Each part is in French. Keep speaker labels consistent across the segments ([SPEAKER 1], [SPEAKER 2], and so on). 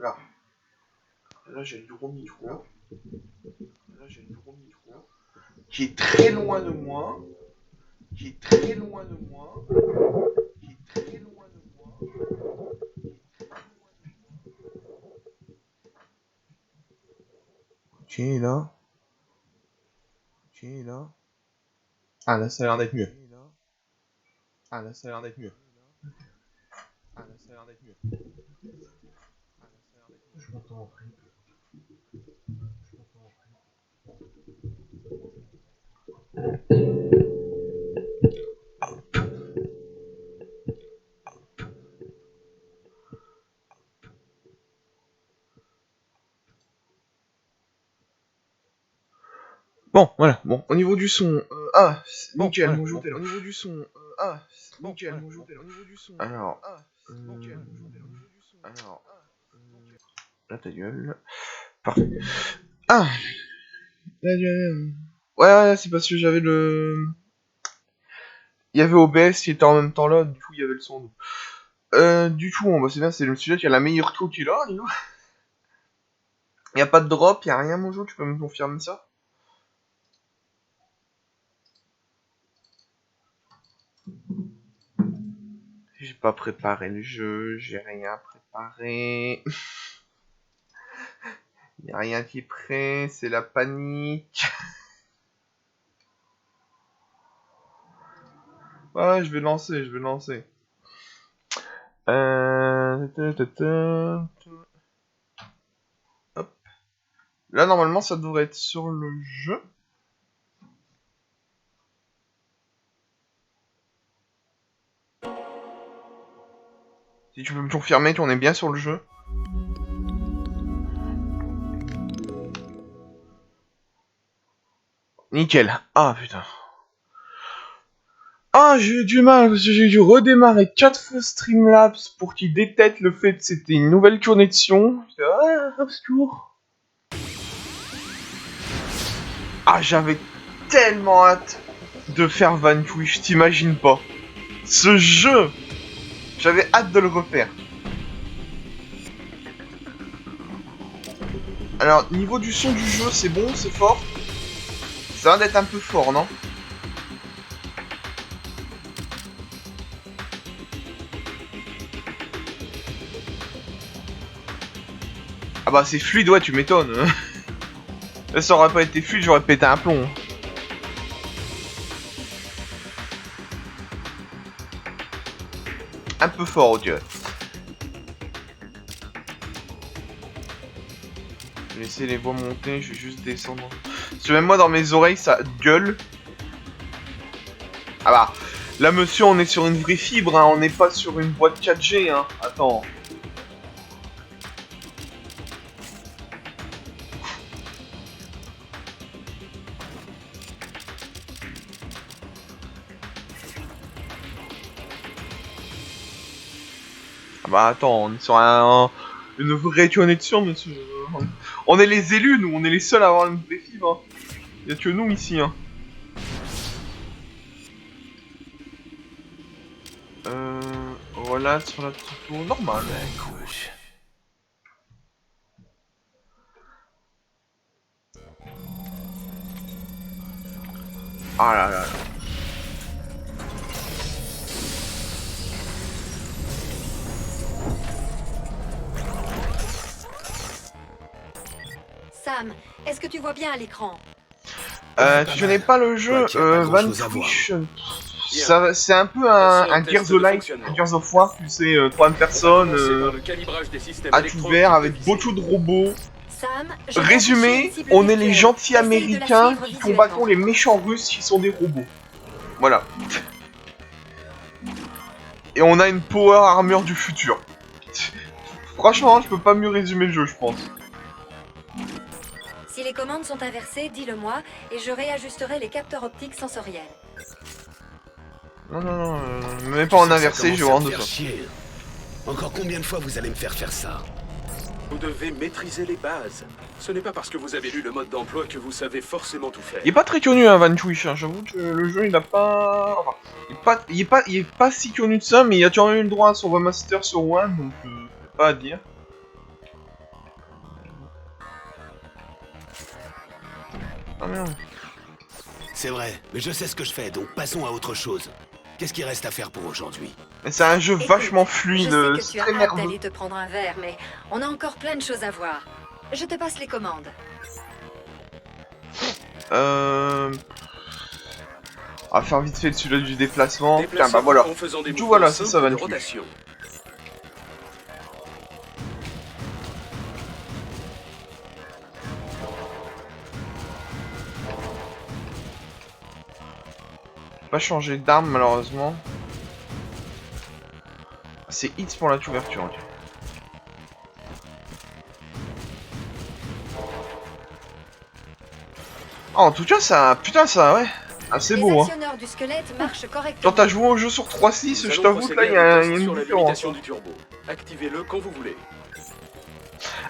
[SPEAKER 1] Là. Là, j'ai le gros micro. Là, j'ai le gros micro. Qui est très loin de moi. Qui est très loin de moi. Qui est très loin de moi. Ok, là. Ok, là. Ah, là, ça a l'air d'être mieux. Ah, là, ça a l'air d'être mieux. Ah, là, ça a l'air d'être mieux.
[SPEAKER 2] Je m'entends en fait.
[SPEAKER 1] Bon, voilà. Bon, au niveau du son, nickel,
[SPEAKER 2] Voilà.
[SPEAKER 1] mon jeu
[SPEAKER 2] Bon, au niveau du son,
[SPEAKER 1] nickel,
[SPEAKER 2] voilà.
[SPEAKER 1] mon jeu
[SPEAKER 2] Bon, au niveau du son,
[SPEAKER 1] Alors,
[SPEAKER 2] nickel.
[SPEAKER 1] alors, là ta gueule. Parfait. Ah, ouais, c'est parce que j'avais le, il y avait OBS qui était en même temps là, du coup il y avait le son. Du coup, bon, bah c'est bien, c'est le sujet qui a la meilleure queue qui est là, dis donc. Y a pas de drop, y a rien, mon jeu, tu peux me confirmer ça? J'ai pas préparé le jeu, j'ai rien préparé. Y a rien qui est prêt, c'est la panique. Ouais, je vais lancer, je vais lancer. Hop. Là, normalement, ça devrait être sur le jeu. Si tu peux me confirmer qu'on est bien sur le jeu. Nickel. Ah, putain. Ah, j'ai eu du mal parce que j'ai dû redémarrer 4 fois Streamlabs pour qu'il détecte le fait que c'était une nouvelle connexion. Ah, obscur. Ah, j'avais tellement hâte de faire Vanquish, t'imagines pas. Ce jeu, j'avais hâte de le refaire. Alors, niveau du son du jeu, c'est bon, c'est fort. Ça va d'être un peu fort, non? Ah bah c'est fluide, ouais, tu m'étonnes. Là, ça aurait pas été fluide, j'aurais pété un plomb. Un peu fort, Dieu. Je vais laisser les voix monter, je vais juste descendre. Parce que même moi, dans mes oreilles, ça gueule. Ah bah, là, monsieur, on est sur une vraie fibre, hein. On n'est pas sur une boîte 4G, hein. Attends. Ah bah attends, on est sur une vraie connexion, monsieur. On est les élus, nous, on est les seuls à avoir une vraie fibre. Hein. Y'a que nous ici. Hein. Voilà, sur la typo normale. Ah là là là.
[SPEAKER 3] Sam, est-ce que tu vois bien à l'écran?
[SPEAKER 1] Tu connais pas le jeu Vanquish. C'est un peu un Gears of Life, un Gears of War, tu sais, troisième personne, à tout vert, avec beaucoup de robots.
[SPEAKER 3] Sam,
[SPEAKER 1] Résumé, on est les gentils américains qui combattons les méchants russes qui sont des robots. Voilà. Et on a une power armure du futur. Franchement, je peux pas mieux résumer le jeu, je pense.
[SPEAKER 3] Si les commandes sont inversées, dis-le-moi et je réajusterai les capteurs optiques sensoriels.
[SPEAKER 1] Non, me mets pas en inversé, je vais rendre ça.
[SPEAKER 4] Encore combien de fois vous allez me faire ça?
[SPEAKER 5] Vous devez maîtriser les bases. Ce n'est pas parce que vous avez lu le mode d'emploi que vous savez forcément tout faire.
[SPEAKER 1] Il est pas très connu, hein, Vanquish, hein. J'avoue que le jeu, il a pas... Enfin, il est pas si connu de ça, mais il a toujours eu le droit à son remaster sur One, donc pas à dire. Ah merde.
[SPEAKER 4] C'est vrai, mais je sais ce que je fais, donc passons à autre chose. Qu'est-ce qu'il reste à faire pour aujourd'hui?
[SPEAKER 1] Mais c'est un jeu
[SPEAKER 3] Écoute,
[SPEAKER 1] vachement
[SPEAKER 3] Je
[SPEAKER 1] fluide,
[SPEAKER 3] sais que
[SPEAKER 1] c'est
[SPEAKER 3] tu as
[SPEAKER 1] très
[SPEAKER 3] hâte
[SPEAKER 1] nerveux.
[SPEAKER 3] d'aller te prendre un verre, mais on a encore plein de choses à voir. Je te passe les commandes.
[SPEAKER 1] On va faire vite fait celui-là du déplacement. Tiens, bah
[SPEAKER 5] Déplacez-vous
[SPEAKER 1] voilà.
[SPEAKER 5] en faisant des
[SPEAKER 1] Tout
[SPEAKER 5] mouvements
[SPEAKER 1] voilà, c'est
[SPEAKER 5] simples
[SPEAKER 1] ça,
[SPEAKER 5] de
[SPEAKER 1] 28.
[SPEAKER 5] rotation.
[SPEAKER 1] Pas changer d'arme malheureusement. C'est hits pour la couverture. Ok. Ah, en tout cas, ça. Putain, ça, ouais. Ah, c'est
[SPEAKER 3] Les
[SPEAKER 1] beau, hein.
[SPEAKER 3] actionneurs du squelette marchent
[SPEAKER 1] Quand
[SPEAKER 3] correctement.
[SPEAKER 1] t'as joué au jeu sur 3.6,
[SPEAKER 5] Nous
[SPEAKER 1] je
[SPEAKER 5] allons
[SPEAKER 1] t'avoue que là,
[SPEAKER 5] procéder
[SPEAKER 1] il y
[SPEAKER 5] à
[SPEAKER 1] a
[SPEAKER 5] des tests
[SPEAKER 1] une
[SPEAKER 5] sur la
[SPEAKER 1] différence.
[SPEAKER 5] limitation
[SPEAKER 1] Hein.
[SPEAKER 5] du turbo. Activez-le quand vous voulez.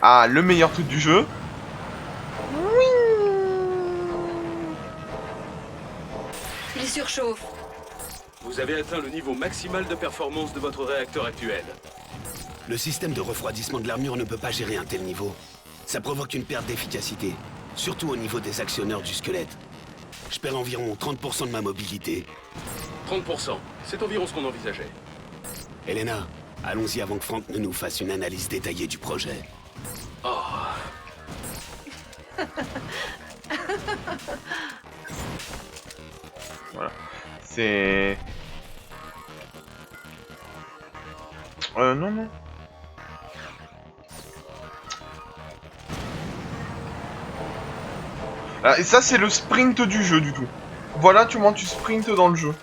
[SPEAKER 1] Ah, le meilleur truc du jeu.
[SPEAKER 3] Il surchauffe.
[SPEAKER 5] Vous avez atteint le niveau maximal de performance de votre réacteur actuel.
[SPEAKER 4] Le système de refroidissement de l'armure ne peut pas gérer un tel niveau. Ça provoque une perte d'efficacité, surtout au niveau des actionneurs du squelette. Je perds environ 30% de ma mobilité.
[SPEAKER 5] 30%, c'est environ ce qu'on envisageait.
[SPEAKER 4] Elena, allons-y avant que Frank ne nous fasse une analyse détaillée du projet.
[SPEAKER 5] Oh,
[SPEAKER 1] Voilà. C'est. Non, non. Ah, et ça, c'est le sprint du jeu, du tout. Voilà comment tu sprintes dans le jeu.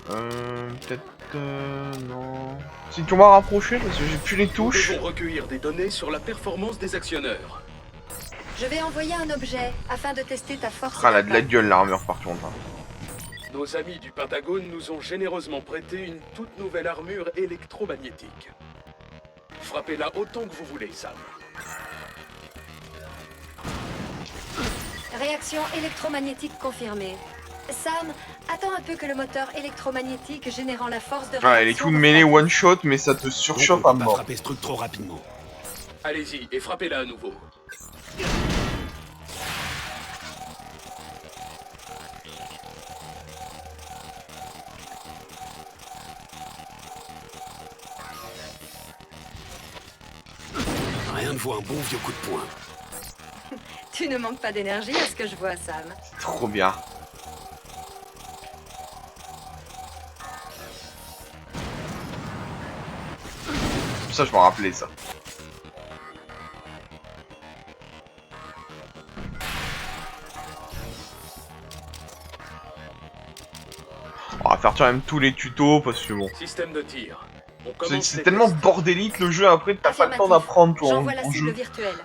[SPEAKER 1] Peut-être... non... Si tu m'as rapproché, parce que j'ai plus les
[SPEAKER 5] nous
[SPEAKER 1] touches.
[SPEAKER 5] devons recueillir des données sur la performance des actionneurs.
[SPEAKER 3] Je vais envoyer un objet afin de tester ta force.
[SPEAKER 1] Ah, elle a de la
[SPEAKER 3] d'impact.
[SPEAKER 1] gueule, l'armure, par contre. Hein.
[SPEAKER 5] Nos amis du Pentagone nous ont généreusement prêté une toute nouvelle armure électromagnétique. Frappez-la autant que vous voulez, Sam.
[SPEAKER 3] Réaction électromagnétique confirmée. Sam, attends un peu que le moteur électromagnétique générant la force de réaction...
[SPEAKER 1] Ah, elle est toute mêlée one shot, mais ça te
[SPEAKER 4] Donc,
[SPEAKER 1] surchauffe
[SPEAKER 4] on
[SPEAKER 1] à
[SPEAKER 4] peut pas
[SPEAKER 1] mort.
[SPEAKER 4] frapper ce truc trop rapidement.
[SPEAKER 5] Allez-y et frappez-la à nouveau.
[SPEAKER 4] Rien ne vaut un bon vieux coup de poing.
[SPEAKER 3] Tu ne manques pas d'énergie à ce que je vois, Sam.
[SPEAKER 1] Trop bien. Ça, je m'en rappelais, ça. On va faire quand même tous les tutos, parce que bon...
[SPEAKER 5] Système de tir. On
[SPEAKER 1] C'est
[SPEAKER 5] commence
[SPEAKER 1] c'est
[SPEAKER 5] les
[SPEAKER 1] tellement
[SPEAKER 5] tests.
[SPEAKER 1] bordélique le jeu, après t'as pas le temps
[SPEAKER 3] Affirmatif.
[SPEAKER 1] d'apprendre toi
[SPEAKER 3] J'envoie la
[SPEAKER 1] en
[SPEAKER 3] cible
[SPEAKER 1] jeu.
[SPEAKER 3] virtuelle.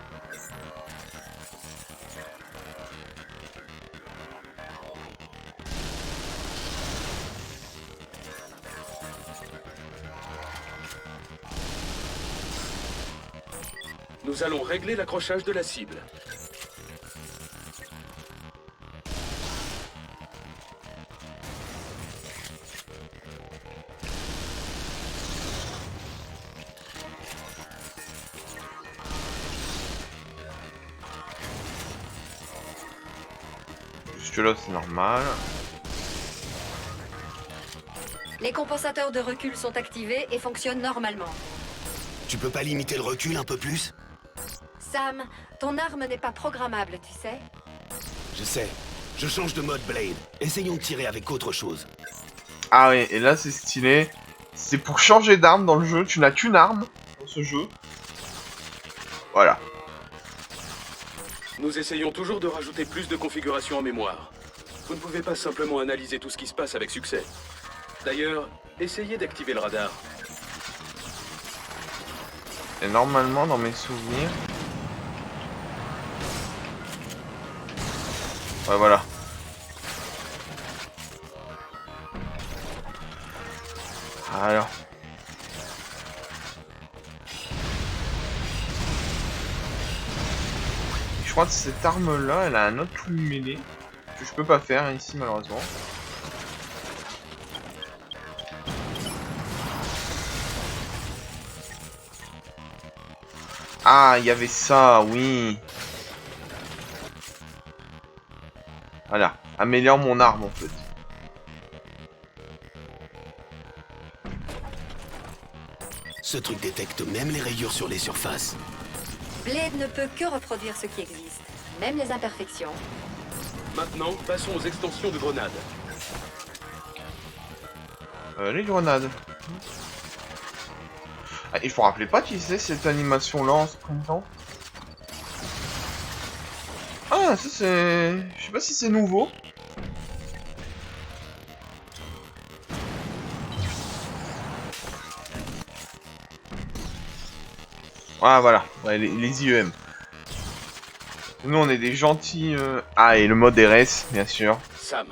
[SPEAKER 5] Nous allons régler l'accrochage de la cible.
[SPEAKER 1] Jusque là c'est normal.
[SPEAKER 3] Les compensateurs de recul sont activés et fonctionnent normalement.
[SPEAKER 4] Tu peux pas limiter le recul un peu plus?
[SPEAKER 3] Sam, ton arme n'est pas programmable, tu sais.
[SPEAKER 4] Je sais. Je change de mode Blade. Essayons de tirer avec autre chose.
[SPEAKER 1] Ah oui, et là c'est stylé. C'est pour changer d'arme dans le jeu, tu n'as qu'une arme dans ce jeu. Voilà.
[SPEAKER 5] Nous essayons toujours de rajouter plus de configurations en mémoire. Vous ne pouvez pas simplement analyser tout ce qui se passe avec succès. D'ailleurs, essayez d'activer le radar.
[SPEAKER 1] Et normalement dans mes souvenirs... Ouais voilà. Alors... Je crois que cette arme là, elle a un autre coup de mêlée que je peux pas faire ici malheureusement. Ah, il y avait ça, oui. Voilà, améliore mon arme en fait.
[SPEAKER 4] Ce truc détecte même les rayures sur les surfaces.
[SPEAKER 3] Blade ne peut que reproduire ce qui existe, même les imperfections.
[SPEAKER 5] Maintenant, passons aux extensions de grenades.
[SPEAKER 1] Les grenades. Ah, il faut rappeler pas qui c'est cette animation là en se présentant. Ah, ça c'est... Je sais pas si c'est nouveau. Ah voilà, ouais, les IEM. Nous on est des gentils... Ah et le mode RS, bien sûr.
[SPEAKER 5] Sam,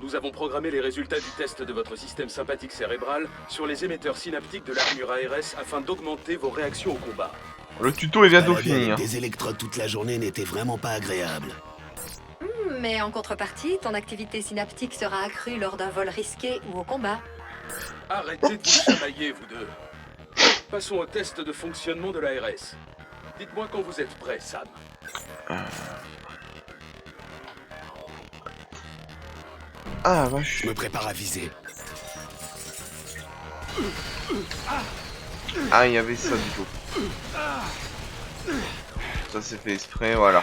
[SPEAKER 5] nous avons programmé les résultats du test de votre système sympathique cérébral sur les émetteurs synaptiques de l'armure ARS afin d'augmenter vos réactions au combat.
[SPEAKER 1] Le tuto est bientôt
[SPEAKER 4] Balader
[SPEAKER 1] fini.
[SPEAKER 4] avec
[SPEAKER 1] Hein.
[SPEAKER 4] des électrodes toute la journée n'était vraiment pas agréable.
[SPEAKER 3] Mais en contrepartie, ton activité synaptique sera accrue lors d'un vol risqué ou au combat.
[SPEAKER 5] Arrêtez de vous chamailler, vous deux. Passons au test de fonctionnement de l'ARS. Dites-moi quand vous êtes prêt, Sam.
[SPEAKER 1] Ah vache.
[SPEAKER 4] Je me prépare à viser.
[SPEAKER 1] Ah, il y avait ça du tout. Ça c'est fait exprès, voilà.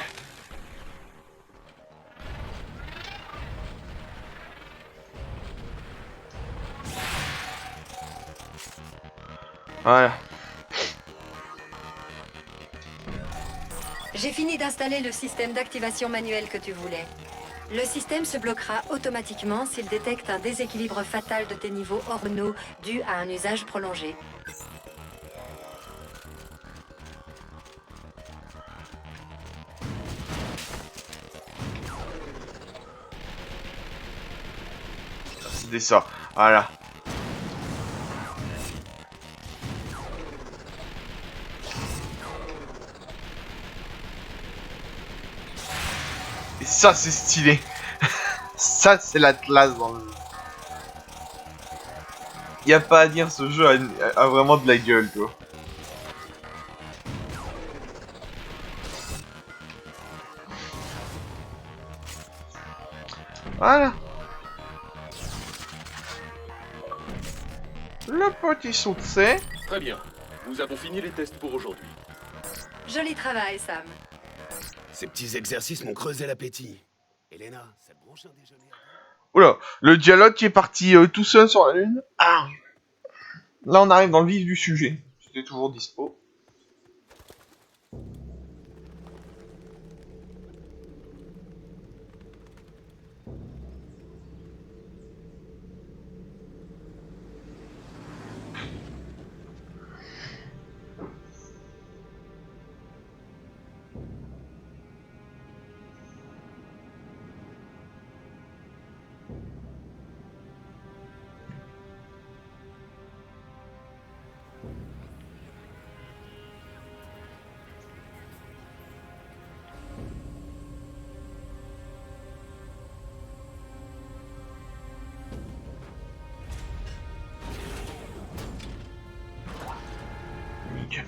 [SPEAKER 1] Voilà.
[SPEAKER 3] J'ai fini d'installer le système d'activation manuelle que tu voulais. Le système se bloquera automatiquement s'il détecte un déséquilibre fatal de tes niveaux hormonaux dû à un usage prolongé.
[SPEAKER 1] C'était ça. Voilà. Et ça c'est stylé. Ça c'est la classe dans le jeu. Y a pas à dire, ce jeu a vraiment de la gueule, quoi. Voilà. Le petit succès.
[SPEAKER 5] Très bien. Nous avons fini les tests pour aujourd'hui.
[SPEAKER 3] Joli travail, Sam.
[SPEAKER 4] Ces petits exercices m'ont creusé l'appétit. Elena, ça te branche un déjeuner?
[SPEAKER 1] Oula, le dialogue qui est parti tout seul sur la lune. Ah. Là on arrive dans le vif du sujet. C'était toujours dispo. Nickel.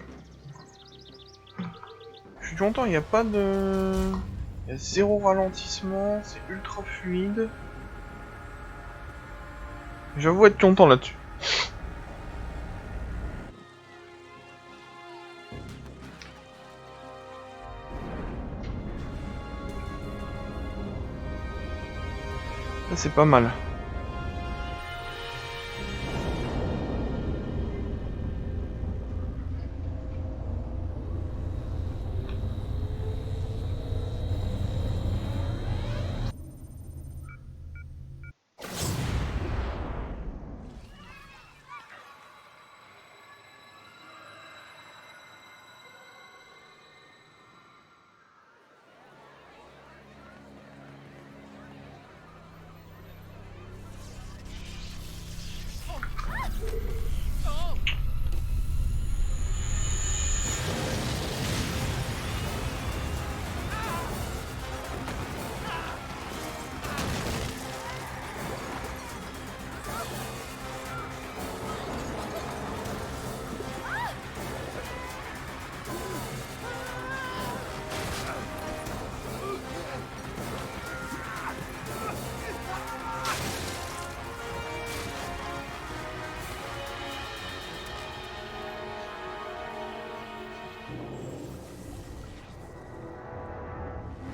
[SPEAKER 1] Je suis content, il n'y a pas de... Il y a zéro ralentissement, c'est ultra fluide. J'avoue être content là-dessus. Ça c'est pas mal.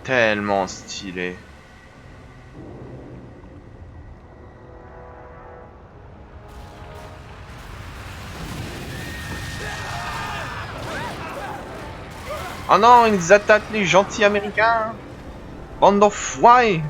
[SPEAKER 1] tellement stylé. Oh non, ils attaquent les gentils américains. Bande d'enfoirés.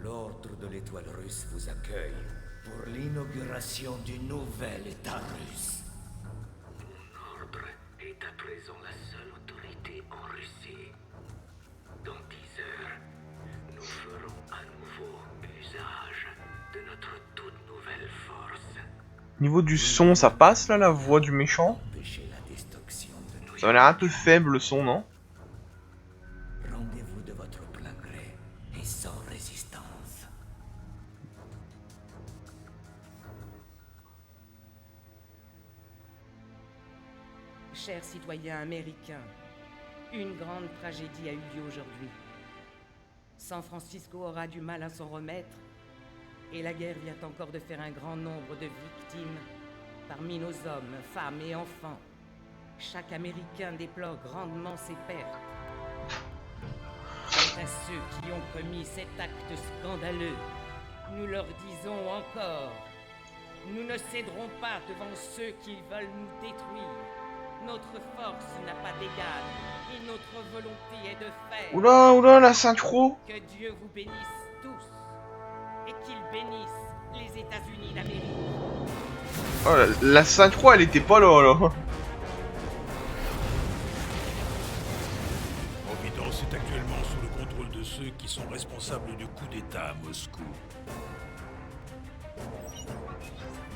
[SPEAKER 6] L'ordre de l'étoile russe vous accueille pour l'inauguration du nouvel État russe.
[SPEAKER 7] Mon ordre est à présent la seule autorité en Russie. Dans 10 heures, nous ferons à nouveau usage de notre toute nouvelle force.
[SPEAKER 1] Niveau du son, ça passe là, la voix du méchant?
[SPEAKER 6] Empêcher la destruction de nos
[SPEAKER 1] Ça a l'air un peu faible le son, non?
[SPEAKER 6] Rendez-vous de votre plein gré et sans résistance.
[SPEAKER 8] Chers citoyens américains, une grande tragédie a eu lieu aujourd'hui. San Francisco aura du mal à s'en remettre, et la guerre vient encore de faire un grand nombre de victimes parmi nos hommes, femmes et enfants. Chaque Américain déplore grandement ses pertes. Quant à ceux qui ont commis cet acte scandaleux, nous leur disons encore, nous ne céderons pas devant ceux qui veulent nous détruire. Notre force n'a pas d'égal, et notre volonté est de faire
[SPEAKER 1] Oula, oula, la synchro.
[SPEAKER 8] que Dieu vous bénisse tous, et qu'il bénisse les États-Unis d'Amérique.
[SPEAKER 1] Oh, la synchro, elle était pas là, là.
[SPEAKER 9] Providence est actuellement sous le contrôle de ceux qui sont responsables du coup d'État à Moscou.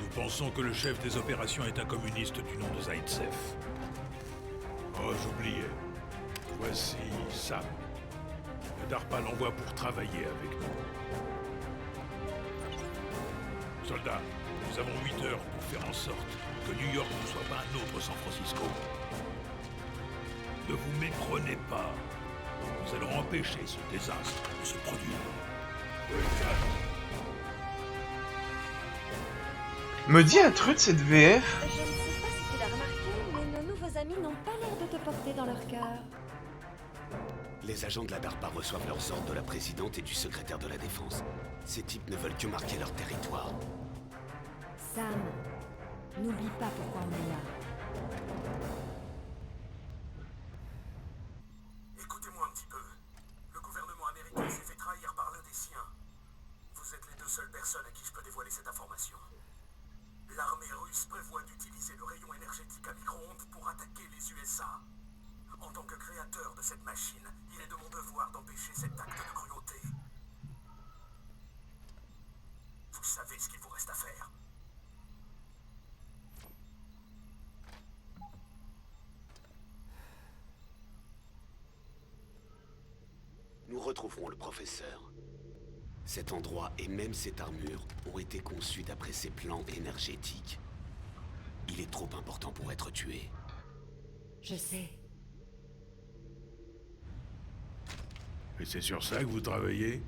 [SPEAKER 9] Nous pensons que le chef des opérations est un communiste du nom de Zaitsev. Oh, j'oubliais. Voici Sam. Le DARPA l'envoie pour travailler avec nous. Soldats, nous avons 8 heures pour faire en sorte que New York ne soit pas un autre San Francisco. Ne vous méprenez pas. Nous allons empêcher ce désastre de se produire.
[SPEAKER 1] Me dis un truc cette VF.
[SPEAKER 10] Je ne sais pas si tu l'as remarqué, mais nos nouveaux amis n'ont pas l'air de te porter dans leur cœur.
[SPEAKER 4] Les agents de la DARPA reçoivent leurs ordres de la présidente et du secrétaire de la Défense. Ces types ne veulent que marquer leur territoire.
[SPEAKER 10] Sam, n'oublie pas pourquoi on est là.
[SPEAKER 7] Écoutez-moi un petit peu. Le gouvernement américain s'est fait trahir par l'un des siens. Vous êtes les deux seules personnes à qui je peux dévoiler cette information. L'armée russe prévoit d'utiliser le rayon énergétique à micro-ondes pour attaquer les USA. En tant que créateur de cette machine, il est de mon devoir d'empêcher cet acte de cruauté. Vous savez ce qu'il vous reste à faire.
[SPEAKER 4] Nous retrouverons le professeur. Cet endroit et même cette armure ont été conçus d'après ses plans énergétiques. Il est trop important pour être tué.
[SPEAKER 10] Je sais.
[SPEAKER 9] Et c'est sur ça que vous travaillez?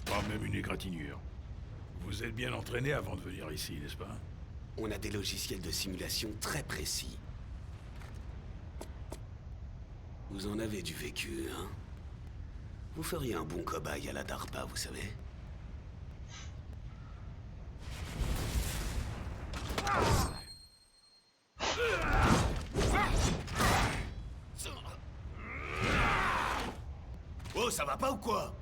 [SPEAKER 9] Pas même une égratignure. Vous êtes bien entraîné avant de venir ici, n'est-ce pas?
[SPEAKER 4] On a des logiciels de simulation très précis. Vous en avez du vécu, hein? Vous feriez un bon cobaye à la DARPA, vous savez? Oh, ça va pas ou quoi?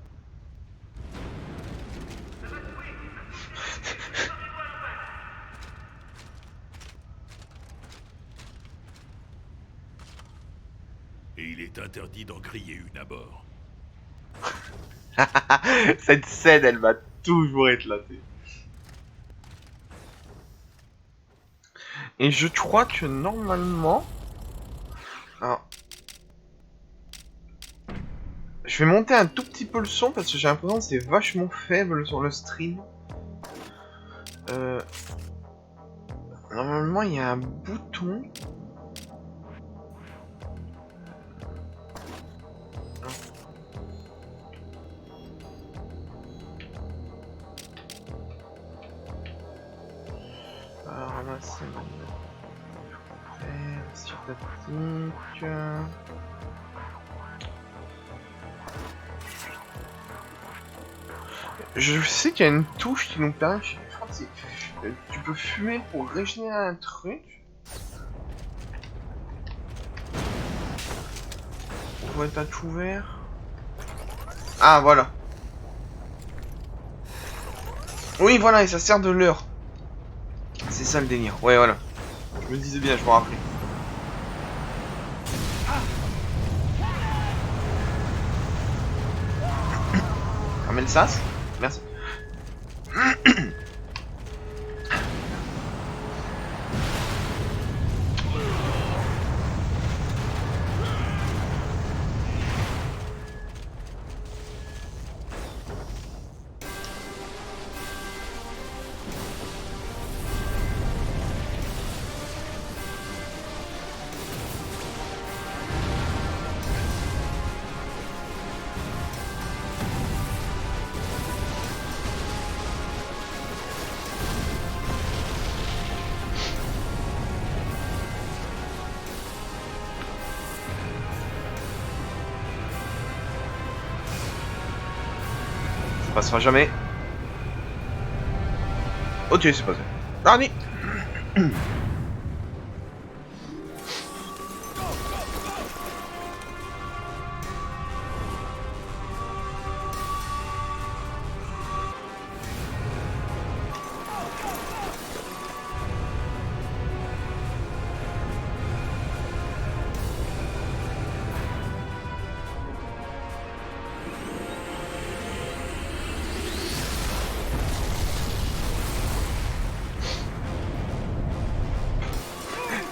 [SPEAKER 9] Et il est interdit d'en griller une à bord.
[SPEAKER 1] Cette scène, elle va toujours éclater. Et je crois que normalement... Alors... Je vais monter un tout petit peu le son parce que j'ai l'impression que c'est vachement faible sur le stream. Normalement il y a un bouton. Alors ramasser statique. Je sais qu'il y a une touche qui nous permet, je crois que c'est... Tu peux fumer pour régénérer un truc. On va être ouvert. Ah voilà. Oui voilà, et ça sert de leurre. C'est ça le délire. Ouais voilà. Je me disais bien, je me rappelais. Ramène le sas. Merci. Passera jamais. Ok, c'est passé. Arnie.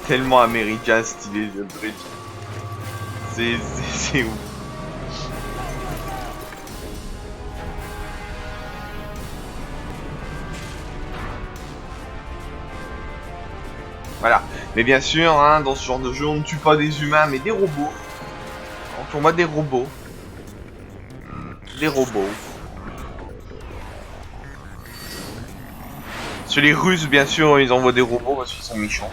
[SPEAKER 1] Tellement américain stylé le bridge. C'est ouf. Voilà. Mais bien sûr, hein, dans ce genre de jeu, on ne tue pas des humains, mais des robots. Donc on voit des robots. Des robots. Sur les Russes, bien sûr, ils envoient des robots parce qu'ils sont méchants.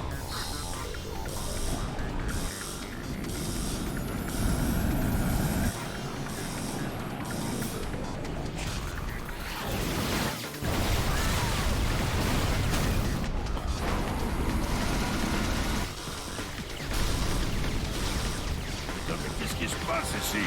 [SPEAKER 9] Qu'est-ce qui se passe ici?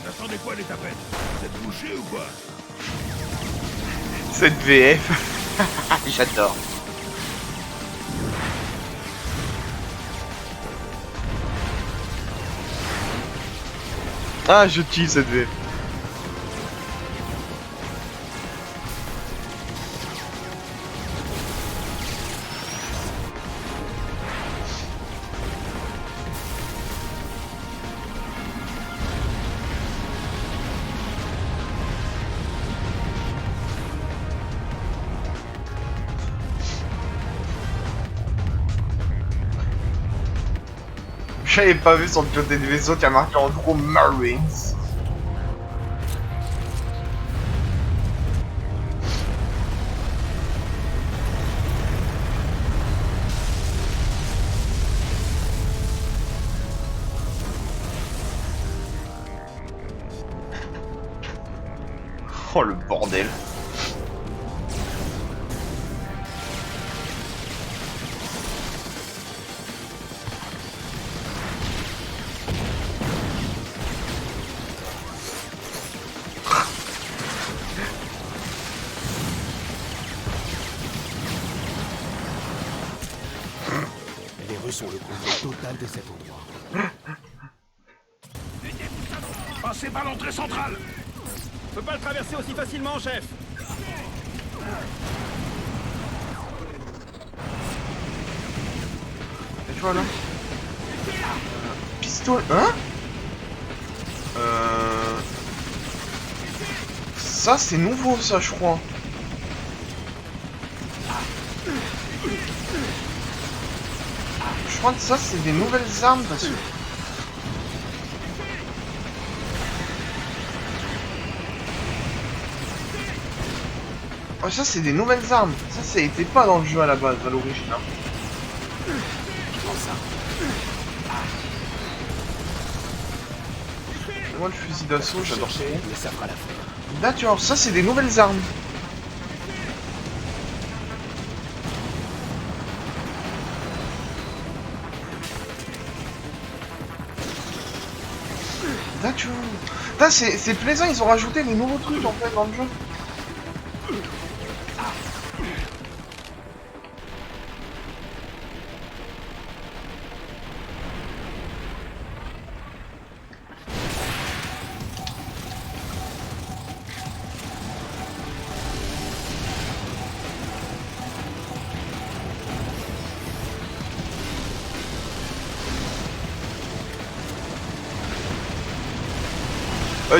[SPEAKER 9] Attendez quoi les tapettes? Vous êtes bouchés ou quoi?
[SPEAKER 1] Cette VF. J'adore. Ah, je kiffe cette VF. J'avais pas vu sur le côté du vaisseau qui a marqué en gros Marines. Oh le bordel.
[SPEAKER 4] Russes ont le contrôle total de cet endroit.
[SPEAKER 9] Passez par l'entrée centrale.
[SPEAKER 11] On peut pas le traverser aussi facilement, chef.
[SPEAKER 1] Et tu vois là. Pistolet. Hein? Ça c'est nouveau ça je crois. Je crois que ça c'est des nouvelles armes parce que... Oh, ça c'est des nouvelles armes. Ça était pas dans le jeu à la base, à l'origine. Hein. Moi le fusil d'assaut j'adore ça.
[SPEAKER 4] Mais ça fera l'affaire.
[SPEAKER 1] D'accord, ça c'est des nouvelles armes. D'accord. Putain, c'est plaisant, ils ont rajouté des nouveaux trucs en fait dans le jeu.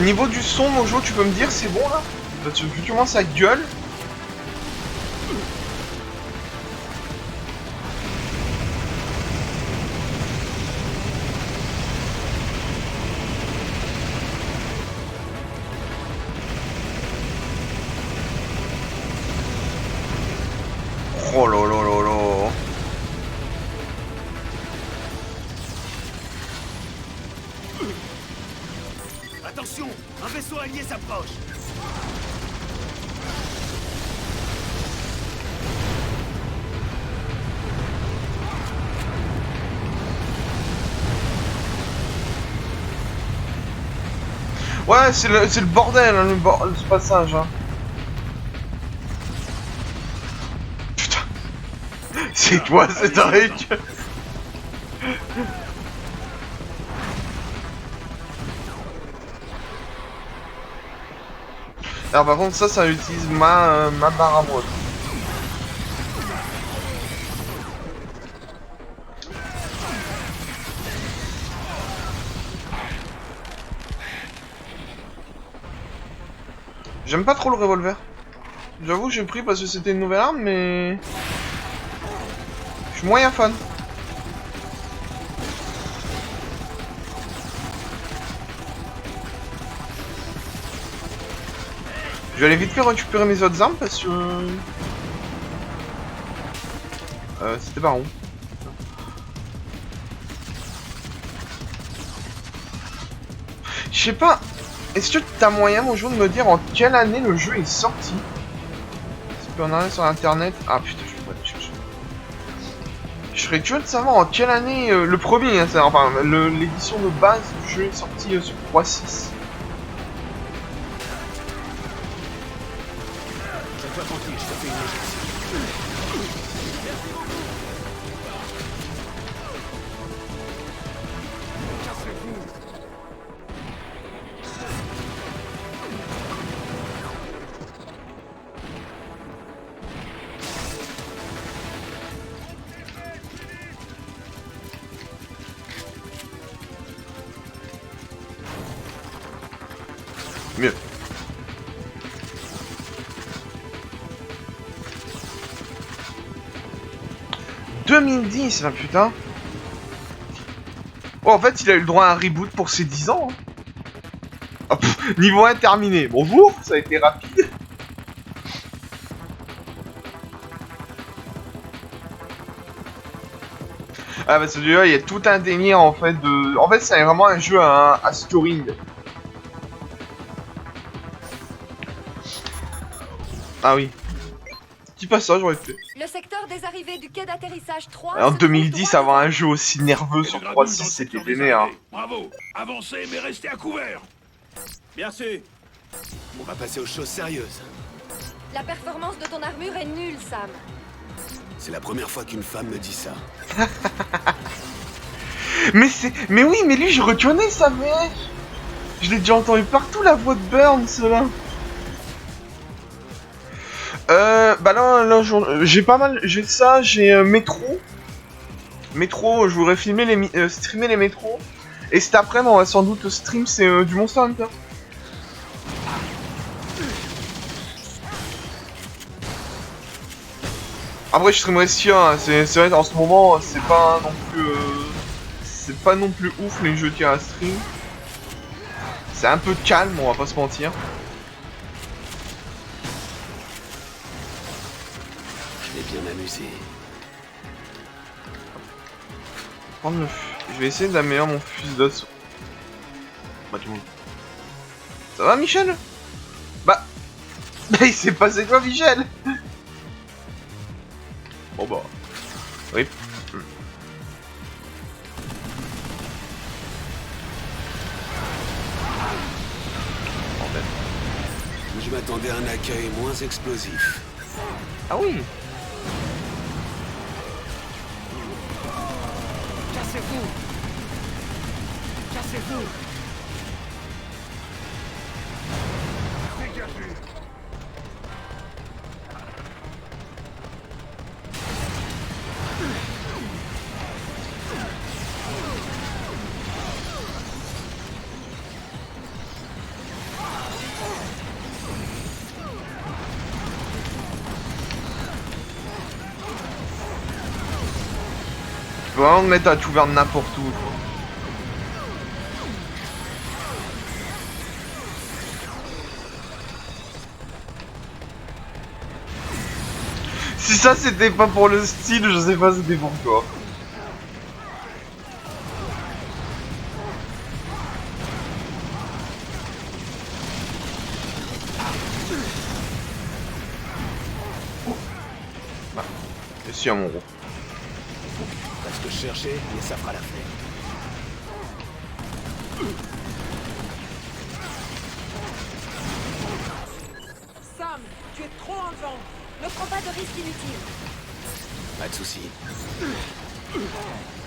[SPEAKER 1] Niveau du son, Mojo, tu peux me dire c'est bon là? Parce que vu comment ça gueule. Oh là là là là.
[SPEAKER 4] Attention, un vaisseau allié s'approche.
[SPEAKER 1] Ouais, c'est le bordel, hein, ce passage. Hein. Putain. C'est toi, c'est Tarek. Alors par contre ça utilise ma barre à moi. J'aime pas trop le revolver. J'avoue j'ai pris parce que c'était une nouvelle arme mais... Je suis moyen fan. Je vais aller vite fait récupérer mes autres armes parce que... c'était pas rond. Je sais pas... Est-ce que t'as moyen, mon jeu, de me dire en quelle année le jeu est sorti? Si on arrive sur internet... Ah putain, je peux pas aller chercher. Je serais curieux de savoir en quelle année... le premier, hein, enfin, l'édition de base du jeu est sorti sur 3.6.
[SPEAKER 4] Tranquille, je te fais une
[SPEAKER 1] Mieux. « 2010, là, putain. Oh, en fait, il a eu le droit à un reboot pour ses 10 ans. Hein. Oh, pff, niveau 1 terminé. Bonjour, ça a été rapide. Ah, parce que celui-là, il y a tout un délire, en fait, de... En fait, c'est vraiment un jeu à scoring. Ah oui. Petit passage, j'aurais fait.
[SPEAKER 10] Le secteur des arrivées du quai d'atterrissage 3...
[SPEAKER 1] En 2010, avoir un jeu aussi nerveux sur 3.6, c'était vénère.
[SPEAKER 9] Bravo. Avancez, mais restez à couvert.
[SPEAKER 11] Bien sûr.
[SPEAKER 4] On va passer aux choses sérieuses.
[SPEAKER 10] La performance de ton armure est nulle, Sam.
[SPEAKER 4] C'est la première fois qu'une femme me dit ça.
[SPEAKER 1] Mais oui, mais lui, je reconnais sa mec. Je l'ai déjà entendu partout, la voix de Burns, là. Bah là j'ai pas mal... J'ai ça, j'ai Métro. Métro, je voudrais filmer streamer les métros. Et cet après-midi, on va sans doute stream, c'est du Monster Hunter. Après, je streamerai Sia, hein. C'est vrai qu'en ce moment, c'est pas non plus... c'est pas non plus ouf les jeux qu'il y a à stream. C'est un peu calme, on va pas se mentir.
[SPEAKER 4] Je vais bien m'amuser.
[SPEAKER 1] Je vais essayer d'améliorer mon fusil d'assaut. Bah tout le monde. Ça va Michel? Bah il s'est passé quoi Michel? Bon bah... Oui.
[SPEAKER 4] Je m'attendais à un accueil moins explosif.
[SPEAKER 1] Ah oui.
[SPEAKER 8] Cassez-vous! Cassez-vous!
[SPEAKER 7] Dégagez.
[SPEAKER 1] Tu peux vraiment te mettre à tout vers n'importe où. Quoi. Si ça c'était pas pour le style, je sais pas c'était pour quoi. Bah, et si à mon gros.
[SPEAKER 4] Pas ce que je cherchais, mais ça fera l'affaire.
[SPEAKER 10] Sam, tu es trop en devant. Ne prends pas de risques inutiles.
[SPEAKER 4] Pas de soucis.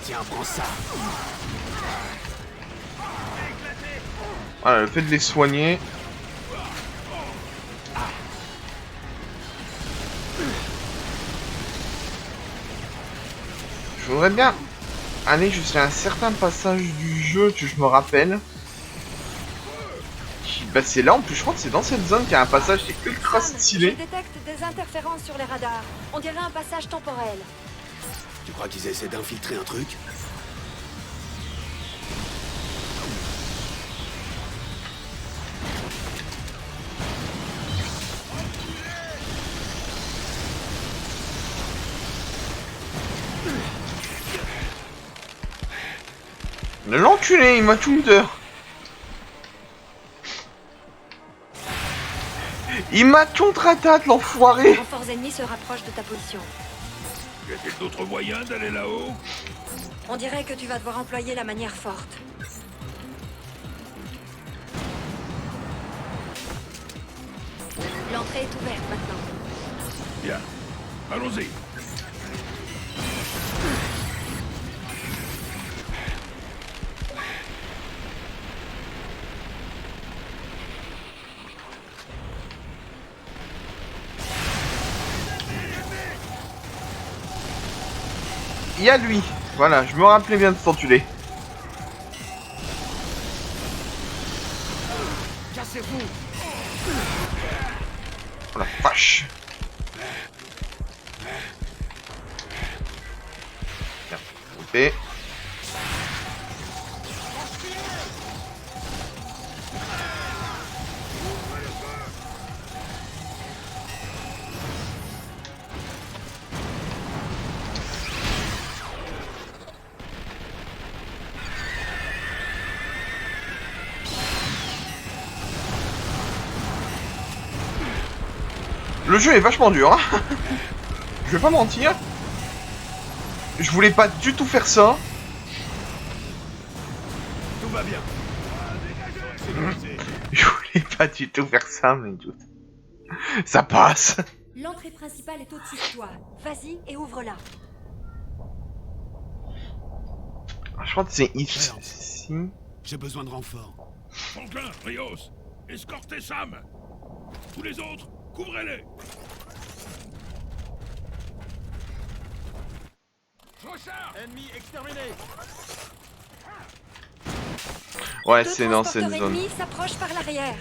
[SPEAKER 4] Tiens, prends ça.
[SPEAKER 1] Voilà, le fait de les soigner. Je voudrais bien aller jusqu'à un certain passage du jeu que je me rappelle. Bah c'est là en plus, je crois que c'est dans cette zone qu'il y a un passage qui est ultra stylé.
[SPEAKER 10] Je détecte des interférences sur les radars. On dirait un passage temporel.
[SPEAKER 4] Tu crois qu'ils essaient d'infiltrer un truc?
[SPEAKER 1] L'enculé, il m'a counter. Il m'a contre-attaque, l'enfoiré.
[SPEAKER 3] Les renforts ennemis se rapprochent de ta position.
[SPEAKER 9] Y a-t-il d'autres moyens d'aller là-haut?
[SPEAKER 3] On dirait que tu vas devoir employer la manière forte. L'entrée est ouverte maintenant.
[SPEAKER 9] Bien, allons-y.
[SPEAKER 1] Il y a lui. Voilà, je me rappelais bien de cet enculé.
[SPEAKER 8] Cassez-vous!
[SPEAKER 1] Oh la vache. Tiens, coupé. Le jeu est vachement dur, hein. Je vais pas mentir. Je voulais pas du tout faire ça.
[SPEAKER 11] Tout va bien.
[SPEAKER 1] Je voulais pas du tout faire ça, mais écoute. Ça passe.
[SPEAKER 3] L'entrée principale est au-dessus de toi. Vas-y et ouvre-la.
[SPEAKER 1] Je crois que c'est
[SPEAKER 4] Merde.
[SPEAKER 1] ici.
[SPEAKER 4] J'ai besoin de renfort.
[SPEAKER 9] Franklin, Rios, escortez Sam. Tous les autres, couvrez-les. Je recharge.
[SPEAKER 11] Ennemi exterminé.
[SPEAKER 1] Ouais,
[SPEAKER 3] Deux
[SPEAKER 1] c'est dans cette
[SPEAKER 3] transporteurs
[SPEAKER 1] zone.
[SPEAKER 3] ennemis s'approchent par l'arrière.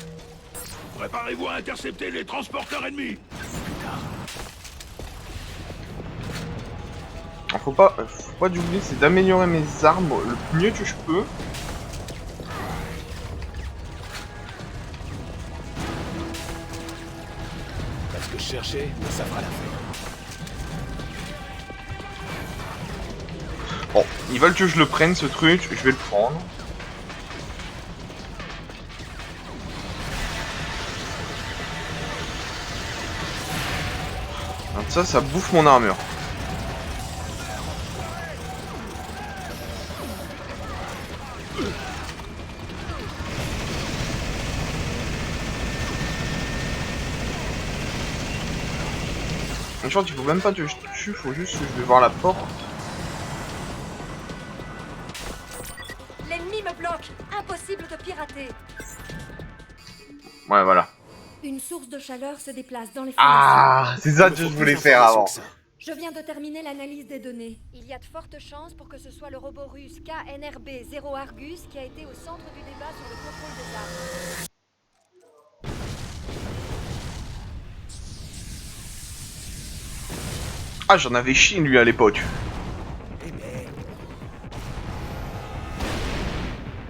[SPEAKER 9] Préparez-vous à intercepter les transporteurs ennemis.
[SPEAKER 1] Alors, faut pas oublier, c'est d'améliorer mes armes le mieux que je peux.
[SPEAKER 4] Pas ce que je cherchais, mais ça fera l'affaire.
[SPEAKER 1] Bon, ils veulent que je le prenne ce truc, je vais le prendre. Alors ça bouffe mon armure. Je pense qu'il faut même pas que je tue, faut juste que je vais voir la porte.
[SPEAKER 3] L'ennemi me bloque. Impossible de pirater.
[SPEAKER 1] Ouais, voilà.
[SPEAKER 3] Une source de chaleur se déplace dans les fondations.
[SPEAKER 1] Ah, c'est ça que je voulais faire avant.
[SPEAKER 3] Je viens de terminer l'analyse des données. Il y a de fortes chances pour que ce soit le robot russe KNRB-0 Argus qui a été au centre du débat sur le contrôle des armes.
[SPEAKER 1] Ah, j'en avais chié lui à l'époque.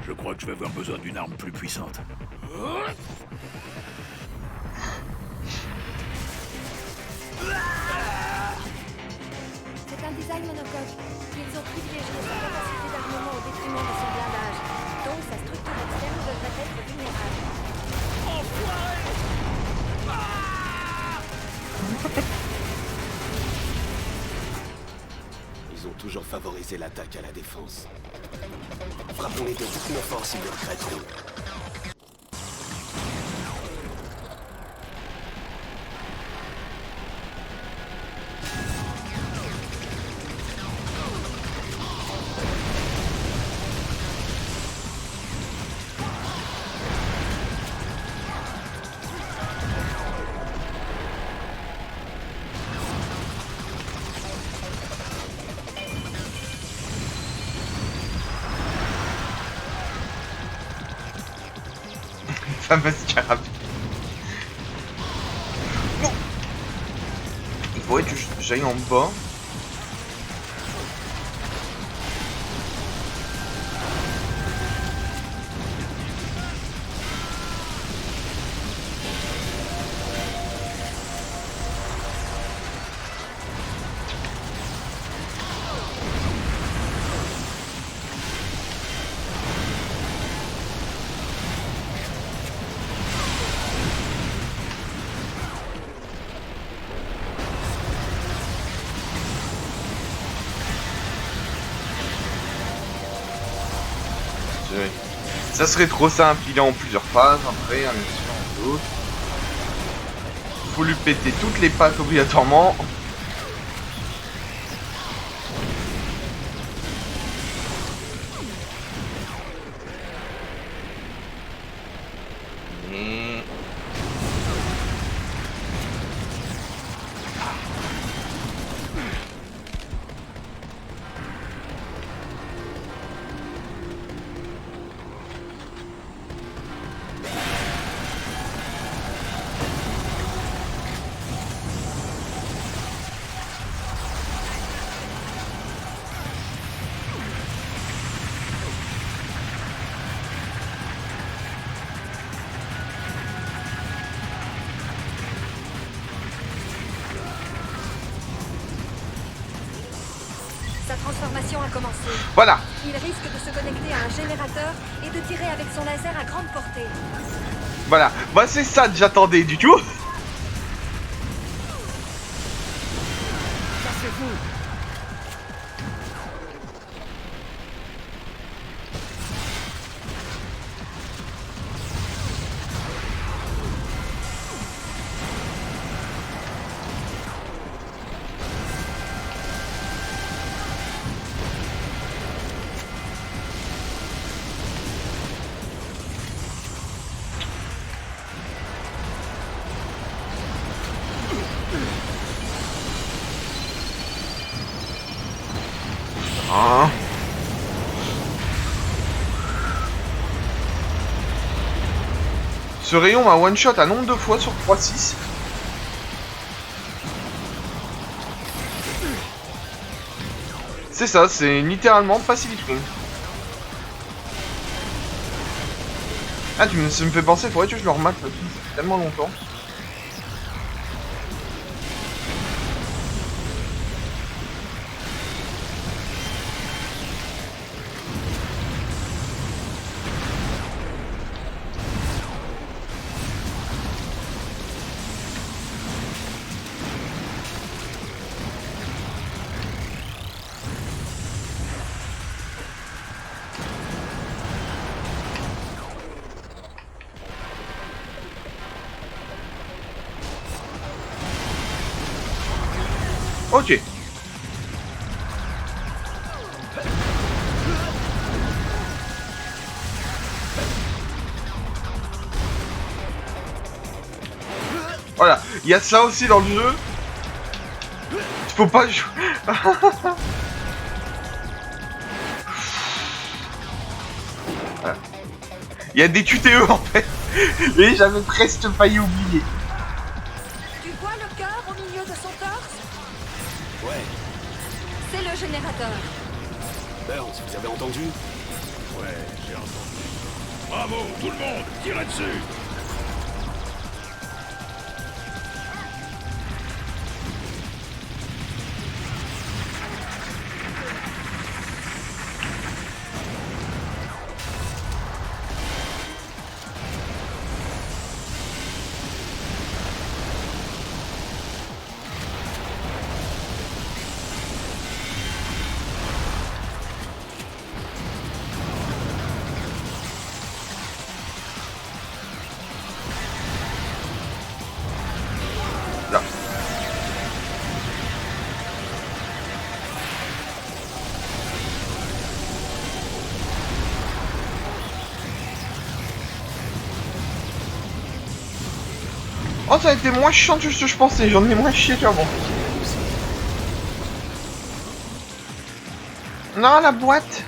[SPEAKER 9] Je crois que je vais avoir besoin d'une arme plus puissante.
[SPEAKER 3] C'est un design monocoque. Ils ont privilégié sa capacité d'armement au détriment de son blindage. Donc sa structure externe devrait être vulnérable.
[SPEAKER 4] Ils ont toujours favorisé l'attaque à la défense. Frappons-les de toutes nos forces, ils le regretteront.
[SPEAKER 1] Fameuse carabine. Non. Il faudrait que j'aille en bas. Ça serait trop simple, il est en plusieurs phases, après, un mission en d'autres. Faut lui péter toutes les pattes obligatoirement. Et...
[SPEAKER 3] Sa transformation a commencé.
[SPEAKER 1] Voilà.
[SPEAKER 3] Il risque de se connecter à un générateur et de tirer avec son laser à grande portée.
[SPEAKER 1] Voilà. Bah c'est ça que j'attendais du tout.
[SPEAKER 11] Cassez-vous.
[SPEAKER 1] Ce rayon m'a one-shot un nombre de fois sur 3-6. C'est ça, c'est littéralement Pacific Rim. Ah, ça me fait penser, faudrait que je le remate, ça fait tellement longtemps. Ok. Voilà, il y a ça aussi dans le jeu. Il faut pas jouer. Voilà. Il y a des QTE en fait. Et j'avais presque failli oublier.
[SPEAKER 10] Tu vois le cœur au milieu de son torse?
[SPEAKER 4] Ouais.
[SPEAKER 10] C'est le générateur.
[SPEAKER 4] Burns, vous avez entendu?
[SPEAKER 9] Ouais, j'ai entendu. Bravo, tout le monde, tirez dessus.
[SPEAKER 1] Là. Oh, ça a été moins chiant que ce que je pensais, j'en ai moins chié qu'avant. Non, la boîte.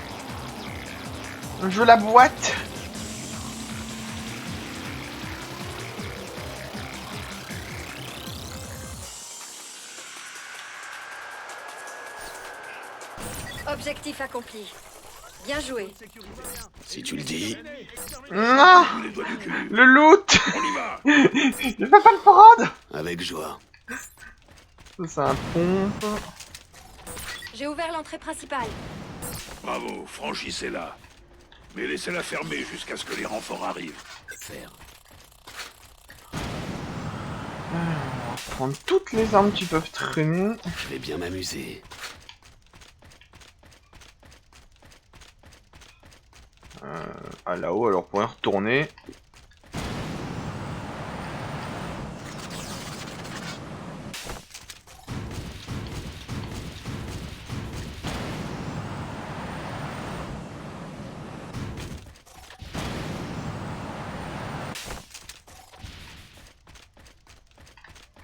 [SPEAKER 1] Je veux la boîte.
[SPEAKER 3] Objectif accompli. Bien joué.
[SPEAKER 4] Si tu le dis.
[SPEAKER 1] Non. Le loot.
[SPEAKER 9] On y va.
[SPEAKER 1] Je peux pas le prendre.
[SPEAKER 4] Avec joie.
[SPEAKER 1] Ça, c'est un pompe.
[SPEAKER 10] J'ai ouvert l'entrée principale.
[SPEAKER 9] Bravo, franchissez-la. Mais laissez-la fermer jusqu'à ce que les renforts arrivent.
[SPEAKER 4] Faire.
[SPEAKER 1] On va prendre toutes les armes qui peuvent traîner.
[SPEAKER 4] Je vais bien m'amuser.
[SPEAKER 1] Ah, là-haut, alors pour y retourner.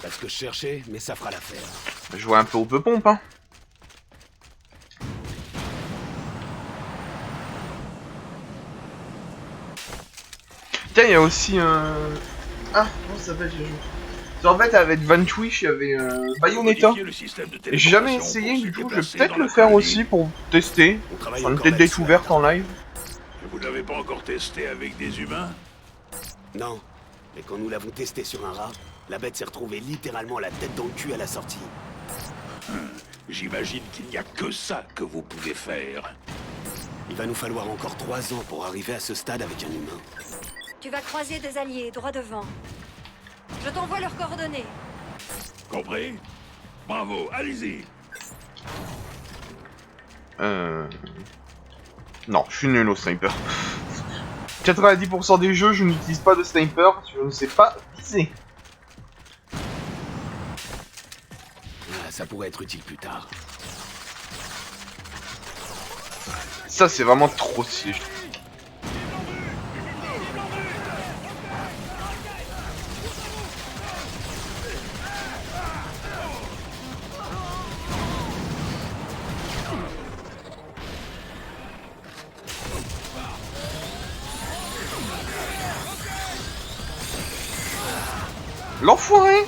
[SPEAKER 4] Pas ce que je cherchais, mais ça fera l'affaire.
[SPEAKER 1] Je vois un peu au peu pompe, hein. Tiens, il y a aussi un... Ah, comment ça s'appelle ce jeu? En fait, avec Vanquish, il y avait Bayonetta. Et j'ai jamais essayé, du coup, je vais peut-être le faire aussi pour tester. Enfin, une tête découverte en live.
[SPEAKER 9] Vous l'avez pas encore testé avec des humains?
[SPEAKER 4] Non. Mais quand nous l'avons testé sur un rat, la bête s'est retrouvée littéralement la tête dans le cul à la sortie.
[SPEAKER 9] J'imagine qu'il n'y a que ça que vous pouvez faire.
[SPEAKER 4] Il va nous falloir encore 3 ans pour arriver à ce stade avec un humain.
[SPEAKER 10] Tu vas croiser des alliés droit devant. Je t'envoie leurs coordonnées.
[SPEAKER 9] Compris? Bravo, allez-y.
[SPEAKER 1] Non, je suis nul au sniper. 90% des jeux, je n'utilise pas de sniper, je ne sais pas viser.
[SPEAKER 4] Ah, ça pourrait être utile plus tard.
[SPEAKER 1] Ça, c'est vraiment trop stylé. L'enfoiré!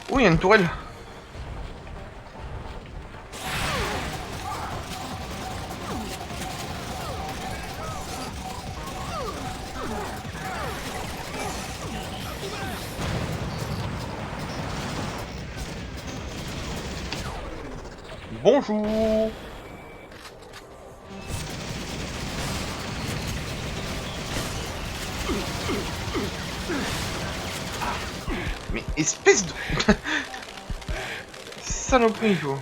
[SPEAKER 1] Oh, il y a une tourelle. Bonjour. Mais espèce de... Saloperie, quoi.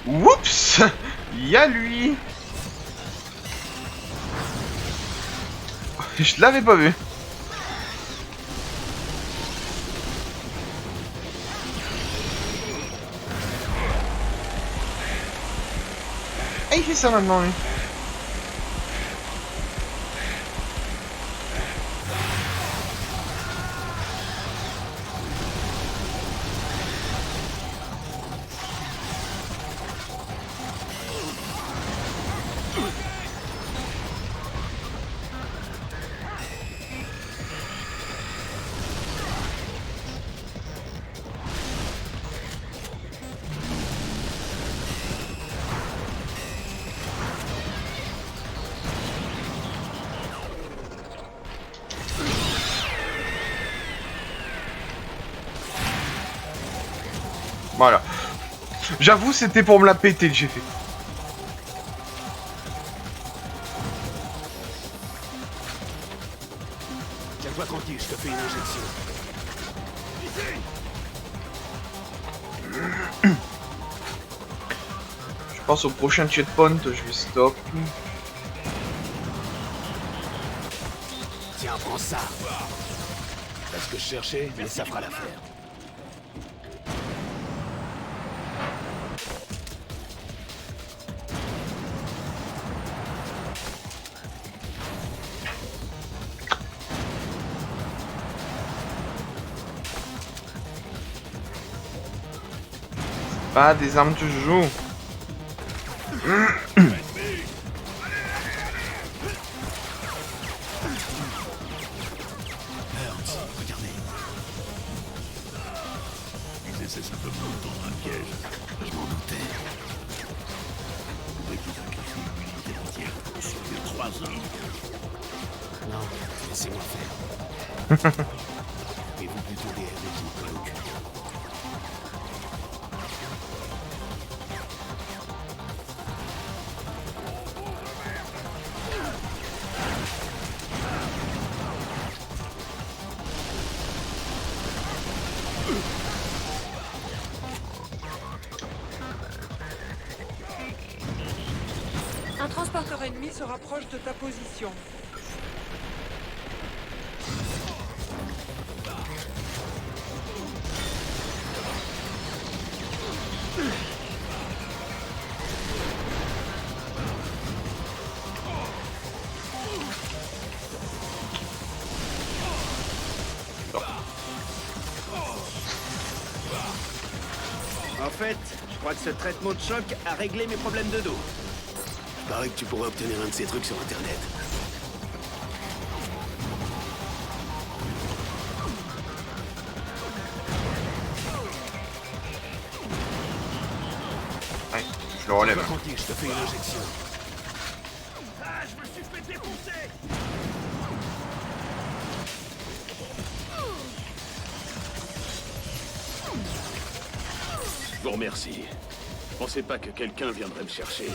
[SPEAKER 1] Oups! Y'a lui! Je l'avais pas vu. Ah, il fait ça maintenant, lui. Voilà. J'avoue, c'était pour me la péter que j'ai fait.
[SPEAKER 4] Tiens-toi tranquille, je te fais une injection.
[SPEAKER 1] Je pense au prochain checkpoint, je vais stop.
[SPEAKER 4] Tiens, prends ça. C'est ce que je cherchais, mais ça fera l'affaire.
[SPEAKER 1] Pas des armes que je joue.
[SPEAKER 4] Regardez.
[SPEAKER 9] Ils essaient simplement de tendre un piège.
[SPEAKER 4] Je m'en doutais.
[SPEAKER 9] On aurait pu sacrifier une unité entière pour sauver 3 hommes.
[SPEAKER 4] Non, laissez-moi faire. Et vous plutôt des RD qui me collent au cul.
[SPEAKER 8] Un transporteur ennemi se rapproche de ta position.
[SPEAKER 11] En fait, je crois que ce traitement de choc a réglé mes problèmes de dos.
[SPEAKER 4] Paraît que tu pourrais obtenir un de ces trucs sur Internet.
[SPEAKER 1] Ouais, je le relève.
[SPEAKER 4] Tranquille, je te fais une injection.
[SPEAKER 11] Ah, je me suis fait défoncer.
[SPEAKER 5] Je vous remercie. Je pensais pas que quelqu'un viendrait me chercher.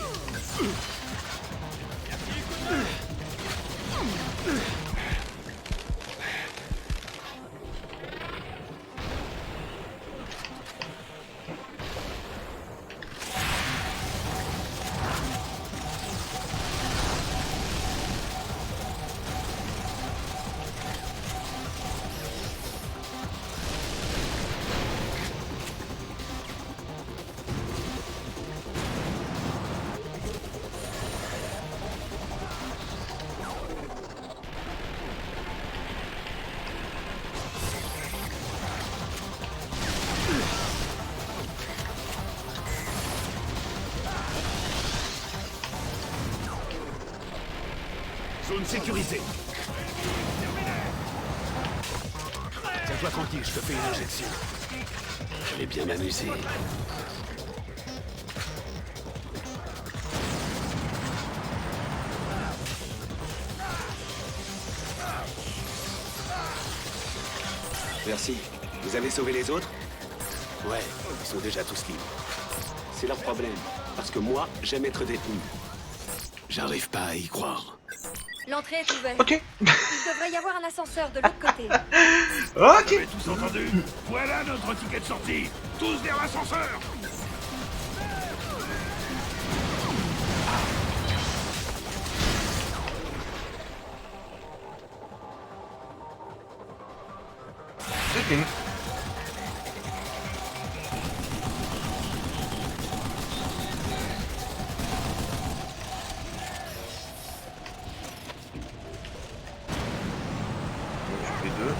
[SPEAKER 4] Zone sécurisée. Tiens-toi tranquille, je te fais une injection. Je vais bien m'amuser. Merci. Vous avez sauvé les autres? Ouais, ils sont déjà tous libres. C'est leur problème, parce que moi, j'aime être détenu. J'arrive pas à y croire.
[SPEAKER 10] L'entrée est ouverte.
[SPEAKER 1] Ok.
[SPEAKER 10] Il devrait y avoir un ascenseur de l'autre côté.
[SPEAKER 9] Vous
[SPEAKER 1] Ok.
[SPEAKER 9] avez tous entendu? Voilà notre ticket de sortie. Tous vers l'ascenseur.
[SPEAKER 1] C'est fini. Je fais deux.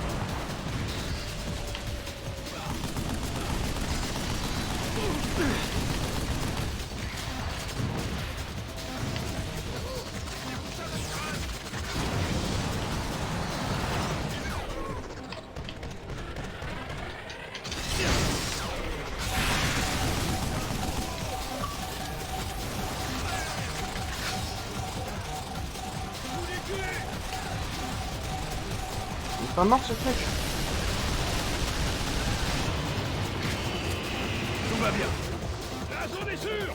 [SPEAKER 1] Il est pas mort ce truc.
[SPEAKER 9] Tout va bien. La zone est sûre.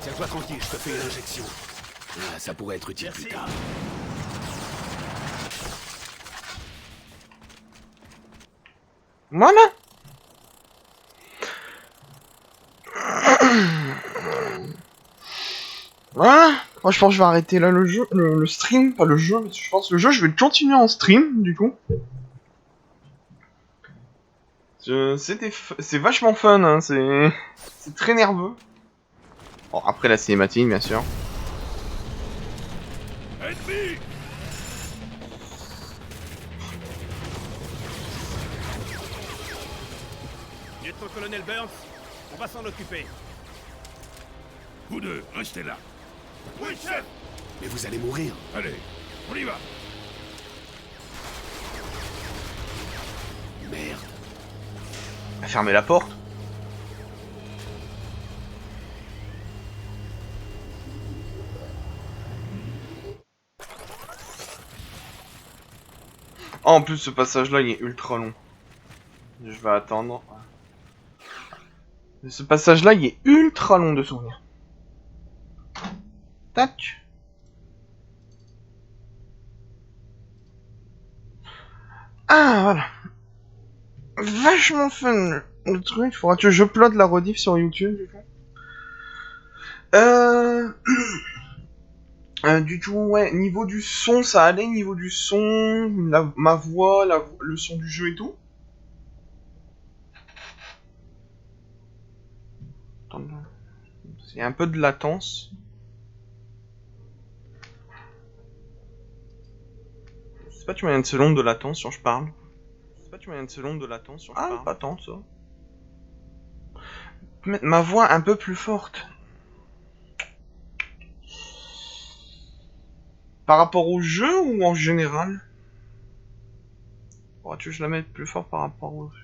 [SPEAKER 4] Tiens-toi tranquille, je te fais une injection. Ah, ça pourrait être utile plus tard.
[SPEAKER 1] Voilà. Voilà. Moi je pense que je vais arrêter là le jeu, le stream, pas le jeu, mais je pense que le jeu je vais le continuer en stream du coup. C'est vachement fun, hein, c'est très nerveux. Bon, après la cinématique bien sûr.
[SPEAKER 9] Ennemi.
[SPEAKER 11] Lieutenant-colonel Burns, on va s'en occuper.
[SPEAKER 9] Vous deux, restez là. Oui, chef.
[SPEAKER 4] Mais vous allez mourir.
[SPEAKER 9] Allez, on y va.
[SPEAKER 4] Merde.
[SPEAKER 1] Fermez la porte. Oh, en plus ce passage là il est ultra long. Je vais attendre. Ce passage là il est ultra long de souvenir. Tac. Ah voilà. Vachement fun le truc, faudra que je upload la rediff sur YouTube du coup. Du coup, ouais, niveau du son, ça allait, niveau du son, ma voix, le son du jeu et tout. Attends, il y a un peu de latence. Je sais pas, tu m'as une seconde de latence quand je parle. Ah, pas tant ça. Mettre ma voix un peu plus forte. Par rapport au jeu ou en général? Pourrais-tu que je la mette plus fort par rapport au jeu?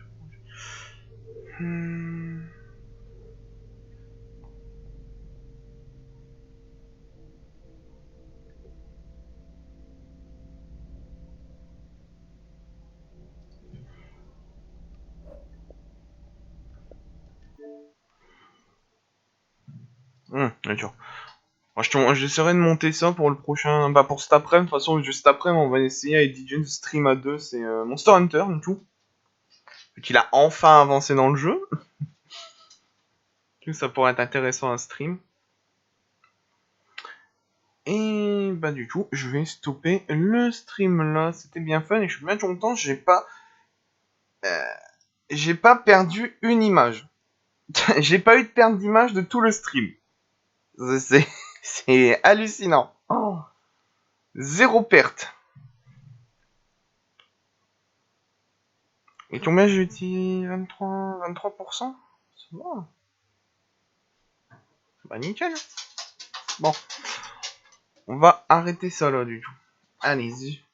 [SPEAKER 1] D'accord. J'essaierai de monter ça pour le prochain... Bah pour cet après-midi, de toute façon, juste après, on va essayer avec DJ de stream à 2, c'est Monster Hunter, du coup. Vu qu'il a enfin avancé dans le jeu. Ça pourrait être intéressant à stream. Et bah du coup, je vais stopper le stream là. C'était bien fun et je suis bien content, j'ai pas perdu une image. J'ai pas eu de perte d'image de tout le stream. C'est hallucinant. Oh. Zéro perte. Et combien j'ai utilisé 23%? Ça va. Bah nickel. Bon. On va arrêter ça là du coup. Allez-y.